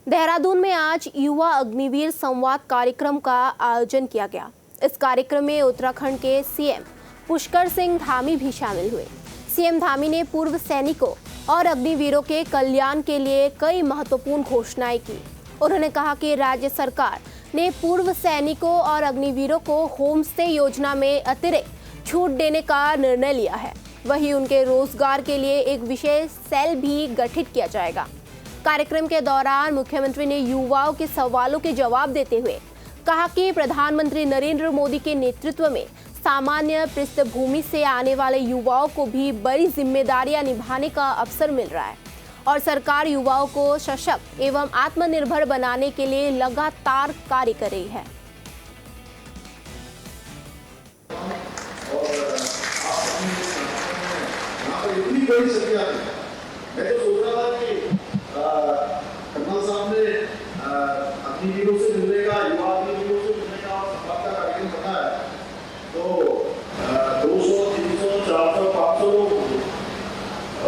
देहरादून में आज युवा अग्निवीर संवाद कार्यक्रम का आयोजन किया गया। इस कार्यक्रम में उत्तराखंड के सीएम पुष्कर सिंह धामी भी शामिल हुए। सीएम धामी ने पूर्व सैनिकों और अग्निवीरों के कल्याण के लिए कई महत्वपूर्ण घोषणाएं की। उन्होंने कहा कि राज्य सरकार ने पूर्व सैनिकों और अग्निवीरों को होम स्टे योजना में अतिरिक्त छूट देने का निर्णय लिया है। वहीं उनके रोजगार के लिए एक विशेष सेल भी गठित किया जाएगा। कार्यक्रम के दौरान मुख्यमंत्री ने युवाओं के सवालों के जवाब देते हुए कहा कि प्रधानमंत्री नरेंद्र मोदी के नेतृत्व में सामान्य पृष्ठभूमि से आने वाले युवाओं को भी बड़ी जिम्मेदारियां निभाने का अवसर मिल रहा है और सरकार युवाओं को सशक्त एवं आत्मनिर्भर बनाने के लिए लगातार कार्य कर रही है। कर्नल साहब ने अग्निवीरों से मिलने का, युवा अग्निवीरों से मिलने का संवाद का कार्यक्रम बनाया है। तो 200, 300, 400, 500 लोग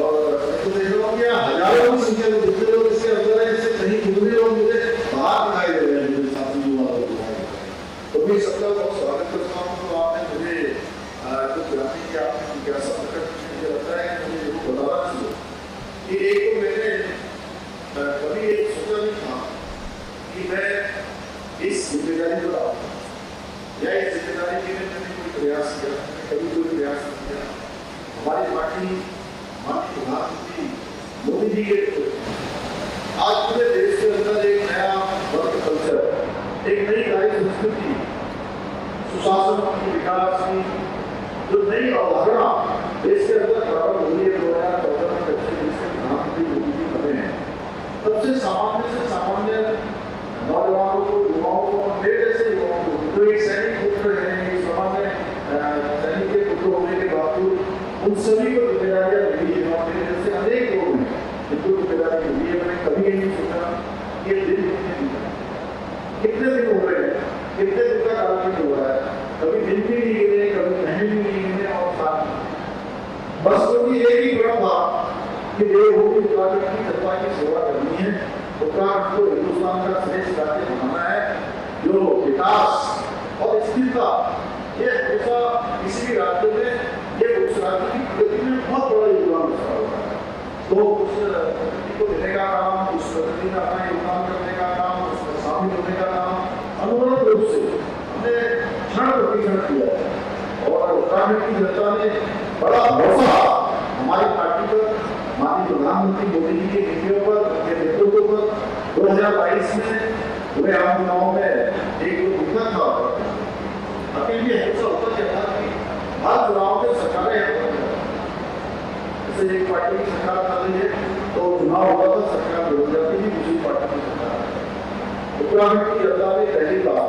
और मैं तो देख रहा हूँ कि हजारों की संख्या में जितने लोग इसके अंदर है, इससे कहीं कितने लोग मुझे बाहर दिखाई दे रहे हैं मेरे साथी युवा लोग। तो मैं सबका बहुत स्वागत करता हूँ। तो आपने मुझे कुछ जानने की आपने जिज्ञासा प्रकट की, मुझे लगता है कि मुझे ये बताना चाहिए कि एक तो मैंने कभी एक सोचा नहीं था कि मैं इस जिम्मेदारी को लाऊंगा या इस जिम्मेदारी के लिए मैंने कोई प्रयास किया, कभी कोई प्रयास नहीं किया। हमारी पार्टी माननीय प्रधानमंत्री मोदी जी के आज पूरे देश के अंदर एक नया वर्क कल्चर, एक नई कार्य संस्कृति, सुशासन की विकास की जो नई अवधारणा देश के अंदर प्रारंभ हुई है 2014 में, जब से प्रधानमंत्री मोदी जी बने हैं, सबसे सामान्य से सामान्य नौजवानों को, युवाओं को, मेरे जैसे युवाओं को जो एक सैनिक पुत्र है, एक सामान्य सैनिक के पुत्र होने के बावजूद उन सभी को जिम्मेदारियां मिली है और मेरे जैसे अनेक लोग हैं जिनको जिम्मेदारी मिली है। मैंने कभी ये नहीं सोचा कि ये दिन कितने दिन हो रहे हैं, कितने दिन का कालखंड हो रहा है, कभी दिन भी नहीं गिरे, कभी महीने भी नहीं गिरे और साथ बस क्योंकि एक ही प्रण था कि देवभूमि उत्तराखंड की जनता की सेवा करनी है, उत्तराखंड को हिंदुस्तान का श्रेष्ठ राज्य बनाना है, जो विकास और स्थिरता ये हमेशा किसी भी राज्य में ये उस राज्य की प्रगति में बहुत बड़ा योगदान होता है। तो उस प्रगति को देने का काम, उस प्रगति में अपना योगदान करने का काम, उसमें शामिल होने का काम अनवरत रूप से हमने क्षण प्रतिक्षण किया है और उत्तराखंड की जनता ने बड़ा भरोसा हमारी पार्टी पर, माननीय प्रधानमंत्री मोदी जी के नीतियों पर, उनके नेतृत्व पर 2022 में हुए आम चुनाव में एक दुखद था। अकेले हमेशा होता क्या था कि हर चुनाव में सरकारें, जैसे एक पार्टी की सरकार चल रही है तो चुनाव होता था, सरकार बदल जाती थी, दूसरी पार्टी की सरकार। उत्तराखंड की जनता ने पहली बार